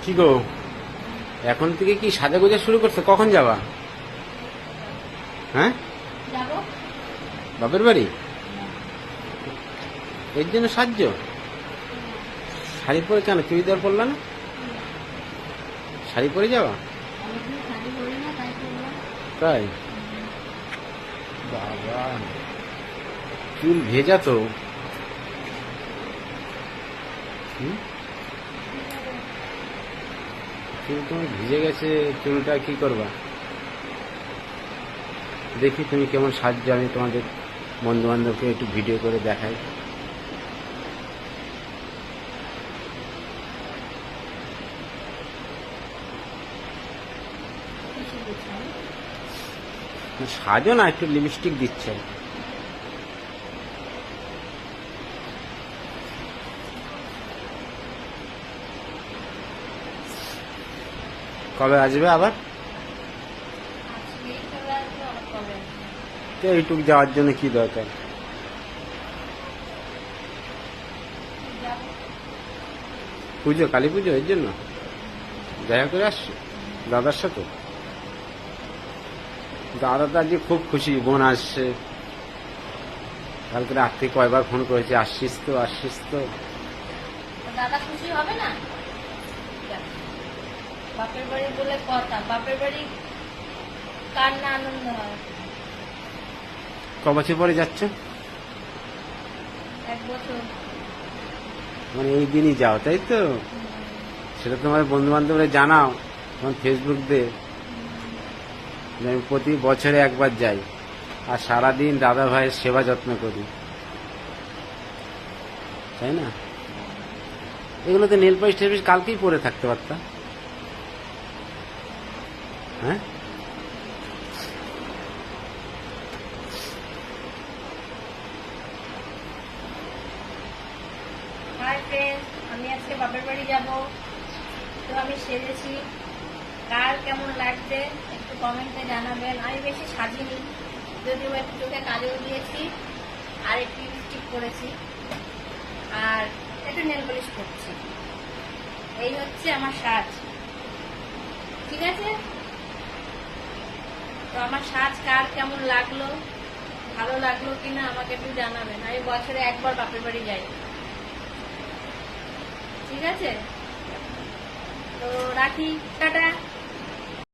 কি গো, এখন থেকে কি সাজা গোজা শুরু করছো? কখন যাবা? হ্যাঁ, যাবো। বাপের বাড়ি? এর জন্য সাজছ? শাড়ি পরে কেন, চুড়িদার পরলা না? শাড়ি পরে যাওয়া? অনেকদিন শাড়ি পরি না, তাই করলাম। তাই? বাবা, চুল ভেজা তো। হুম? চুল তোমার ভিজে গেছে, চুলটা কি করবা? দেখি তুমি কেমন সাজছো, আমি তোমাদের বন্ধু বান্ধবকে একটু ভিডিও করে দেখাই। কিছু বুঝছি না। সাজো না, একটু লিপস্টিক দিচ্ছে। কবে আসবে আবার? আজকেই চলে আসবো, আবার কবে আসবো? তো এইটুক যাওয়ার জন্য কি দরকার? যাবো। পুজো, কালী পুজো, এর জন্য দেখা করে আসছো দাদার সাথে? দাদা তো আজকে খুব খুশি, বোন আসছে। কালকে রাত থেকে কয়বার ফোন করেছে, আসছিস তো আসছিস তো। তো দাদা খুশি হবে না? যাক। বাপের বাড়ি বলে কথা, বাপের বাড়ি কার না আনন্দ হয়? ক বছর পরে যাচ্ছ? 1 বছর। মানে এই দিনই যাও, তাই তো? সেটা তোমার বন্ধু বান্ধবরা জানাও, তোমার ফেসবুক দিয়ে যে আমি প্রতি বছরে একবার যাই আর সারাদিন দাদা ভাইয়ের সেবা যত্ন করি, তাই না? এগুলোতে নেল পালিশ টেল পালিশ কালকেই পরে থাকতে পারতাম। হ্যাঁ, হাই ফ্রেন্ড, আমি আজকে বাপের বাড়ি যাব। তো আমি সেজেছি, কার কেমন লাগছে একটু কমেন্টে জানাবেন। আমি বেশি সাজিনি, যদিও একটু চোখে কাজল দিয়েছি আর একটু লিপস্টিক করেছি আর একটু নেল পলিশ করছি। এই হচ্ছে আমার সাজ, ঠিক আছে? তো আমার সাজ কার কেমন লাগলো, ভালো লাগলো কিনা আমাকে একটু জানাবেন। আমি বছরে একবার বাপের বাড়ি যাই, ঠিক আছে? তো রাখি, টাটা।